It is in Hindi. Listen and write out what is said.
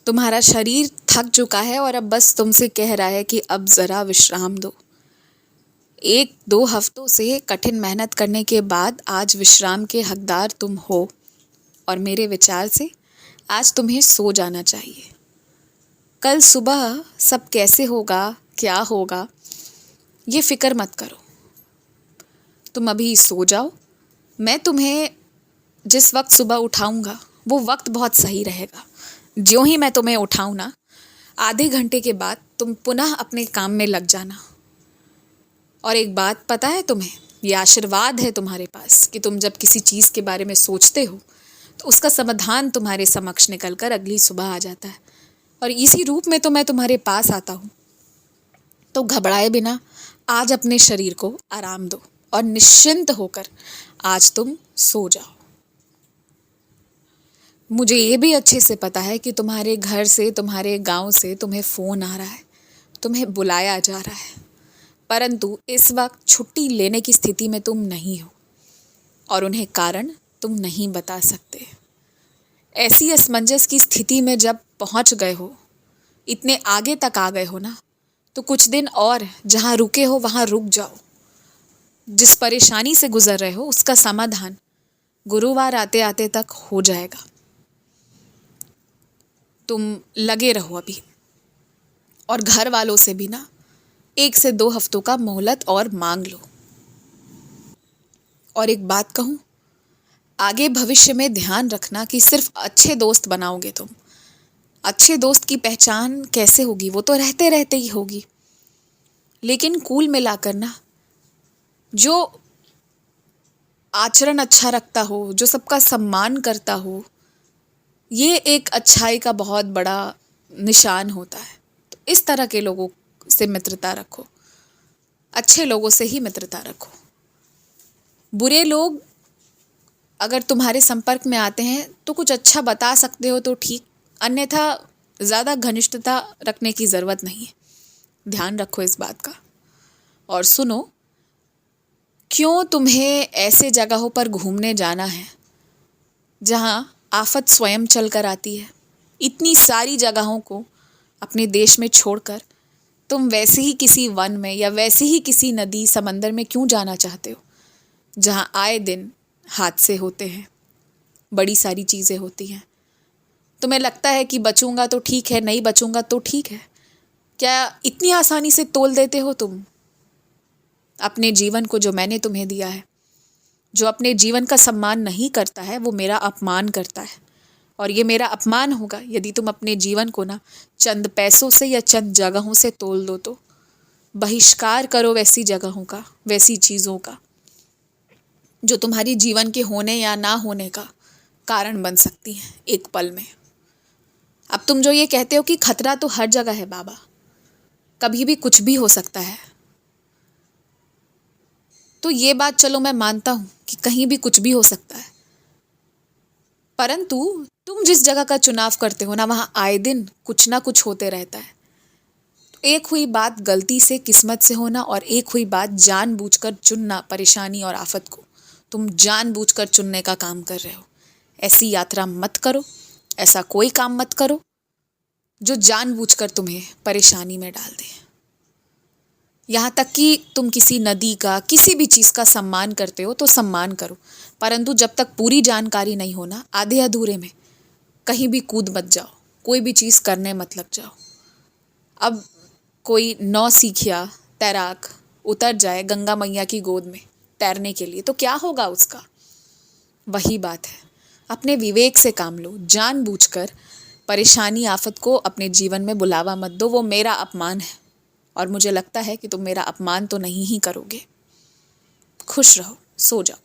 तुम्हारा शरीर थक चुका है और अब बस तुमसे कह रहा है कि अब ज़रा विश्राम दो। 1-2 हफ्तों से कठिन मेहनत करने के बाद आज विश्राम के हकदार तुम हो और मेरे विचार से आज तुम्हें सो जाना चाहिए। कल सुबह सब कैसे होगा, क्या होगा, ये फ़िक्र मत करो। तुम अभी सो जाओ। मैं तुम्हें जिस वक्त सुबह उठाऊंगा वो वक्त बहुत सही रहेगा। ज्यों ही मैं तुम्हें उठाऊं ना, आधे घंटे के बाद तुम पुनः अपने काम में लग जाना। और एक बात पता है तुम्हें, ये आशीर्वाद है तुम्हारे पास कि तुम जब किसी चीज़ के बारे में सोचते हो तो उसका समाधान तुम्हारे समक्ष निकल कर अगली सुबह आ जाता है। और इसी रूप में तो मैं तुम्हारे पास आता हूँ। तो घबराए बिना आज अपने शरीर को आराम दो और निश्चिंत होकर आज तुम सो जाओ। मुझे ये भी अच्छे से पता है कि तुम्हारे घर से, तुम्हारे गांव से तुम्हें फ़ोन आ रहा है, तुम्हें बुलाया जा रहा है, परंतु इस वक्त छुट्टी लेने की स्थिति में तुम नहीं हो और उन्हें कारण तुम नहीं बता सकते। ऐसी असमंजस की स्थिति में जब पहुंच गए हो, इतने आगे तक आ गए हो ना, तो कुछ दिन और जहां रुके हो वहां रुक जाओ। जिस परेशानी से गुजर रहे हो उसका समाधान गुरुवार आते आते तक हो जाएगा। तुम लगे रहो अभी, और घर वालों से भी ना 1 से 2 हफ्तों का मोहलत और मांग लो। और एक बात कहूँ, आगे भविष्य में ध्यान रखना कि सिर्फ अच्छे दोस्त बनाओगे तुम। अच्छे दोस्त की पहचान कैसे होगी, वो तो रहते रहते ही होगी, लेकिन कुल मिलाकर ना जो आचरण अच्छा रखता हो, जो सबका सम्मान करता हो, ये एक अच्छाई का बहुत बड़ा निशान होता है। तो इस तरह के लोगों से मित्रता रखो, अच्छे लोगों से ही मित्रता रखो। बुरे लोग अगर तुम्हारे संपर्क में आते हैं तो कुछ अच्छा बता सकते हो तो ठीक, अन्यथा ज़्यादा घनिष्ठता रखने की ज़रूरत नहीं है। ध्यान रखो इस बात का। और सुनो, क्यों तुम्हें ऐसे जगहों पर घूमने जाना है जहाँ आफत स्वयं चल कर आती है? इतनी सारी जगहों को अपने देश में छोड़कर तुम वैसे ही किसी वन में या वैसे ही किसी नदी समंदर में क्यों जाना चाहते हो जहाँ आए दिन हादसे होते हैं, बड़ी सारी चीज़ें होती हैं? तुम्हें लगता है कि बचूंगा तो ठीक है, नहीं बचूंगा तो ठीक है। क्या इतनी आसानी से तोल देते हो तुम अपने जीवन को जो मैंने तुम्हें दिया है? जो अपने जीवन का सम्मान नहीं करता है वो मेरा अपमान करता है, और ये मेरा अपमान होगा यदि तुम अपने जीवन को ना चंद पैसों से या चंद जगहों से तोल दो। तो बहिष्कार करो वैसी जगहों का, वैसी चीज़ों का जो तुम्हारी जीवन के होने या ना होने का कारण बन सकती हैं एक पल में। अब तुम जो ये कहते हो कि खतरा तो हर जगह है बाबा, कभी भी कुछ भी हो सकता है, तो ये बात चलो मैं मानता हूँ कि कहीं भी कुछ भी हो सकता है, परंतु तुम जिस जगह का चुनाव करते हो ना, वहाँ आए दिन कुछ ना कुछ होते रहता है। तो एक हुई बात गलती से, किस्मत से होना, और एक हुई बात जानबूझकर चुनना। परेशानी और आफत को तुम जानबूझकर चुनने का काम कर रहे हो। ऐसी यात्रा मत करो, ऐसा कोई काम मत करो जो जानबूझकर तुम्हें परेशानी में डाल दे। यहाँ तक कि तुम किसी नदी का, किसी भी चीज़ का सम्मान करते हो तो सम्मान करो, परंतु जब तक पूरी जानकारी नहीं हो ना, आधे अधूरे में कहीं भी कूद मत जाओ, कोई भी चीज़ करने मत लग जाओ। अब कोई नौसिखिया तैराक उतर जाए गंगा मैया की गोद में तैरने के लिए तो क्या होगा उसका? वही बात है, अपने विवेक से काम लो। जानबूझकर परेशानी, आफत को अपने जीवन में बुलावा मत दो, वो मेरा अपमान है, और मुझे लगता है कि तुम मेरा अपमान तो नहीं ही करोगे। खुश रहो, सो जाओ।